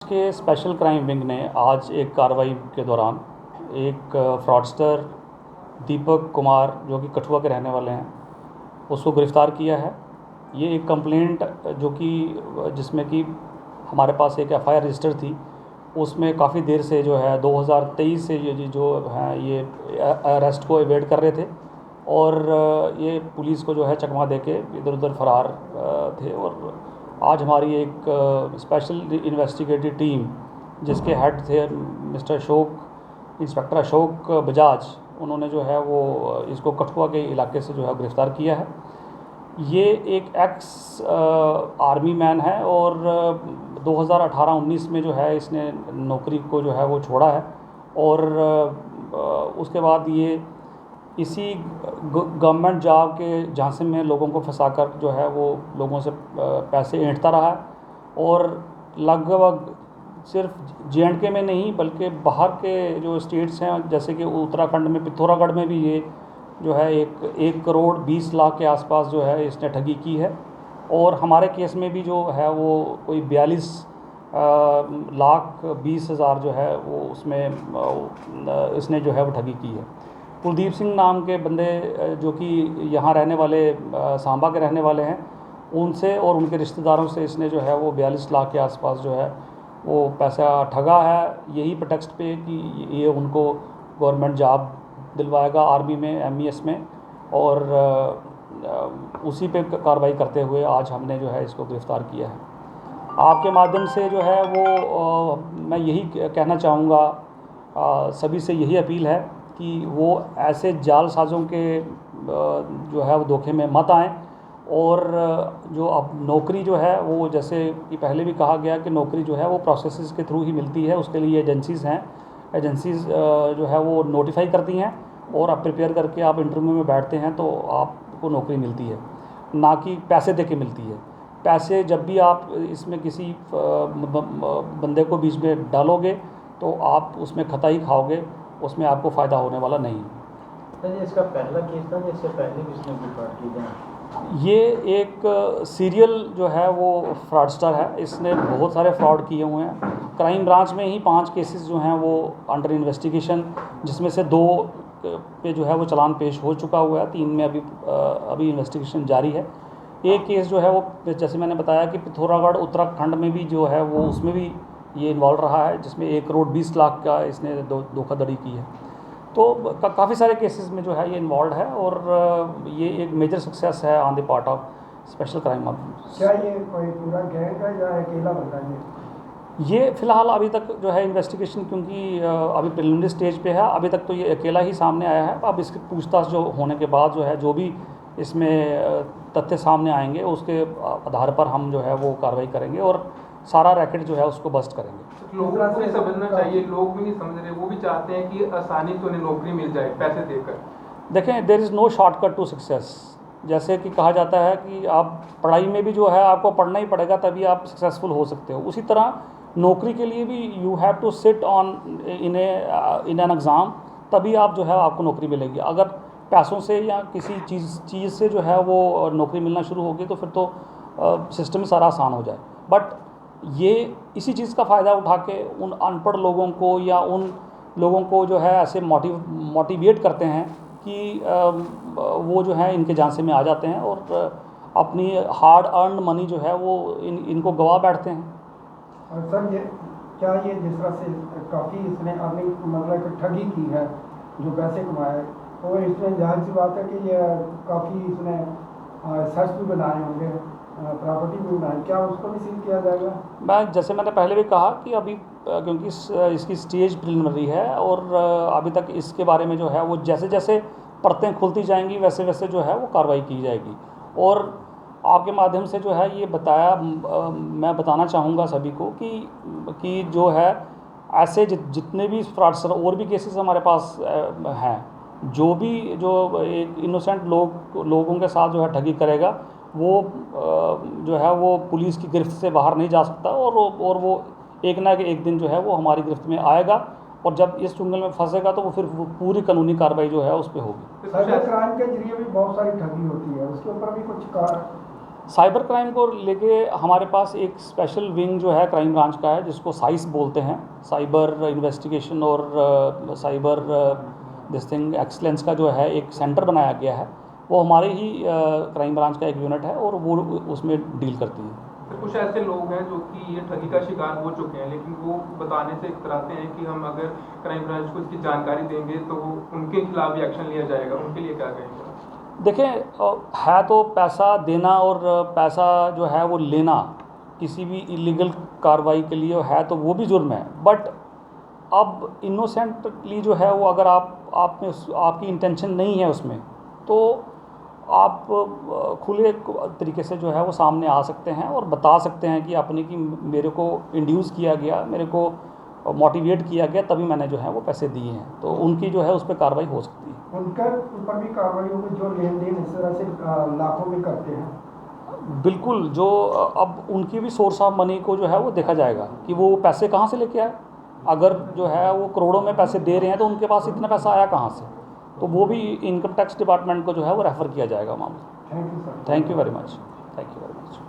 के special crime wing ने आज एक कार्रवाई के दौरान एक फ्रॉडस्टर दीपक कुमार जो कि कठुआ के रहने वाले हैं उसको गिरफ़्तार किया है। ये एक कंप्लेंट जो कि जिसमें कि हमारे पास एक एफआईआर रजिस्टर थी, उसमें काफ़ी देर से जो है 2023 से ये जो हैं ये अरेस्ट को एवेड कर रहे थे और ये पुलिस को जो है चकमा देके इधर उधर फरार थे। और आज हमारी एक स्पेशल इन्वेस्टिगेटिव टीम जिसके हेड थे मिस्टर अशोक, इंस्पेक्टर अशोक बजाज, उन्होंने जो है वो इसको कठुआ के इलाके से जो है गिरफ़्तार किया है। ये एक एक्स आर्मी मैन है और 2018-19 में जो है इसने नौकरी को जो है वो छोड़ा है और उसके बाद ये इसी गवर्नमेंट जॉब के झांसे में लोगों को फंसाकर जो है वो लोगों से पैसे ऐंठता रहा है और लगभग सिर्फ जे.एंड.के में नहीं बल्कि बाहर के जो स्टेट्स हैं जैसे कि उत्तराखंड में पिथौरागढ़ में भी ये जो है 1 करोड़ 20 लाख के आसपास जो है इसने ठगी की है। और हमारे केस में भी जो है वो कोई 42 लाख 20 हज़ार जो है वो उसमें इसने जो है वो ठगी की है। कुलदीप सिंह नाम के बंदे जो कि यहाँ रहने वाले सांबा के रहने वाले हैं, उनसे और उनके रिश्तेदारों से इसने जो है वो 42 लाख के आसपास जो है वो पैसा ठगा है, यही प्रेटेक्स्ट पे कि ये उनको गवर्नमेंट जॉब दिलवाएगा आर्मी में, एमईएस में। और उसी पे कार्रवाई करते हुए आज हमने जो है इसको गिरफ़्तार किया है। आपके माध्यम से जो है वो मैं यही कहना चाहूँगा, सभी से यही अपील है कि वो ऐसे जालसाज़ों के जो है वो धोखे में मत आएँ। और जो अब नौकरी जो है वो जैसे कि पहले भी कहा गया कि नौकरी जो है वो प्रोसेसेस के थ्रू ही मिलती है, उसके लिए एजेंसीज़ हैं, एजेंसीज़ जो है वो नोटिफाई करती हैं और आप प्रिपेयर करके आप इंटरव्यू में बैठते हैं तो आपको नौकरी मिलती है, ना कि पैसे दे के मिलती है। पैसे जब भी आप इसमें किसी बंदे को बीच में डालोगे तो आप उसमें खता ही खाओगे, उसमें आपको फ़ायदा होने वाला नहीं है। इसका पहला केस था, इससे पहले भी इसने भी फ्रॉड किए थे? ये एक सीरियल जो है वो फ्रॉडस्टर है, इसने बहुत सारे फ्रॉड किए हुए हैं। क्राइम ब्रांच में ही 5 केसेस जो हैं वो अंडर इन्वेस्टिगेशन, जिसमें से 2 पे जो है वो चालान पेश हो चुका हुआ है, 3 में अभी इन्वेस्टिगेशन जारी है। एक केस जो है वो जैसे मैंने बताया कि पिथौरागढ़ उत्तराखंड में भी जो है वो उसमें भी ये इन्वॉल्व रहा है, जिसमें 1 करोड़ 20 लाख का इसने धोखाधड़ी की है। तो काफ़ी सारे केसेस में जो है ये इन्वॉल्व है और ये एक मेजर सक्सेस है on the part of special crime office. क्या ये कोई पूरा गैंग है या अकेला बंदा है? ये फ़िलहाल अभी तक जो है इन्वेस्टिगेशन, क्योंकि अभी प्रिलिमिनरी स्टेज पे है, अभी तक तो ये अकेला ही सामने आया है। अब इसकी पूछताछ जो होने के बाद जो है जो भी इसमें तथ्य सामने आएंगे उसके आधार पर हम जो है वो कार्रवाई करेंगे और सारा रैकेट जो है उसको बस्ट करेंगे। लोगों को भी समझना चाहिए, लोग भी नहीं समझ रहे, वो भी चाहते हैं कि आसानी से उन्हें नौकरी मिल जाए पैसे देकर। देखें, there is no shortcut to success. जैसे कि कहा जाता है कि आप पढ़ाई में भी जो है आपको पढ़ना ही पड़ेगा तभी आप सक्सेसफुल हो सकते हो, उसी तरह नौकरी के लिए भी you have to sit on in an exam, तभी आप जो है आपको नौकरी मिलेगी। अगर पैसों से या किसी चीज़ से जो है वो नौकरी मिलना शुरू होगी तो फिर तो सिस्टम ही सारा आसान हो जाए। बट ये इसी चीज़ का फ़ायदा उठा के उन अनपढ़ लोगों को या उन लोगों को जो है ऐसे मोटिवेट करते हैं कि वो जो है इनके झांसे में आ जाते हैं और अपनी हार्ड अर्न मनी जो है वो इनको गवा बैठते हैं। और सर ये क्या ये जिस तरह से काफ़ी इसने अपनी मतलब ठगी की है, जो पैसे कमाए, तो इसमें जाहिर सी बात है कि ये काफ़ी इसने सर्च भी बनाए होंगे, प्रॉपर्टी भी बनाई, क्या उसको भी सील किया जाएगा? जैसे मैंने पहले भी कहा कि अभी क्योंकि इसकी स्टेज प्रिलिमिनरी है और अभी तक इसके बारे में जो है वो जैसे जैसे परतें खुलती जाएंगी वैसे वैसे जो है वो कार्रवाई की जाएगी। और आपके माध्यम से जो है ये मैं बताना चाहूँगा सभी को कि जो है ऐसे जितने भी फ्रॉडस्टर और भी केसेस हमारे पास हैं, जो एक इनोसेंट लोगों के साथ जो है ठगी करेगा वो जो है वो पुलिस की गिरफ्त से बाहर नहीं जा सकता और वो एक ना एक दिन जो है वो हमारी गिरफ्त में आएगा और जब इस चुंगल में फंसेगा तो वो फिर पूरी कानूनी कार्रवाई जो है उस पर होगी। साइबर क्राइम के जरिए भी बहुत सारी ठगी होती है, उसके ऊपर भी कुछ साइबर क्राइम को लेके हमारे पास एक स्पेशल विंग जो है क्राइम ब्रांच का है, जिसको साइस बोलते हैं, साइबर इन्वेस्टिगेशन और साइबर दिस थिंग एक्सलेंस का जो है एक सेंटर बनाया गया है। वो हमारे ही क्राइम ब्रांच का एक यूनिट है और वो उसमें डील करती है। तो कुछ ऐसे लोग हैं जो कि ये ठगी का शिकार हो चुके हैं, लेकिन वो बताने से इतराते हैं कि हम अगर क्राइम ब्रांच को इसकी जानकारी देंगे तो उनके खिलाफ भी एक्शन लिया जाएगा। उनके लिए क्या कहेंगे? देखें, है तो पैसा देना और पैसा जो है वो लेना किसी भी इलीगल कार्रवाई के लिए है तो वो भी जुर्म है। बट अब इनोसेंटली जो है वो अगर आप में आपकी इंटेंशन नहीं है उसमें, तो आप खुले तरीके से जो है वो सामने आ सकते हैं और बता सकते हैं कि अपने कि मेरे को इंड्यूस किया गया, मेरे को मोटिवेट किया गया, तभी मैंने जो है वो पैसे दिए हैं। तो उनकी जो है उस पर कार्रवाई हो सकती है। उनके ऊपर भी कार्रवाई होगी जो लेन देन इस तरह से लाखों में करते हैं। बिल्कुल, जो अब उनकी भी सोर्स ऑफ मनी को जो है वो देखा जाएगा कि वो पैसे कहाँ से लेके आए। अगर जो है वो करोड़ों में पैसे दे रहे हैं तो उनके पास इतना पैसा आया कहाँ से, तो वो भी इनकम टैक्स डिपार्टमेंट को जो है वो रेफ़र किया जाएगा मामला। Thank you sir. Thank you very much. Thank you very much.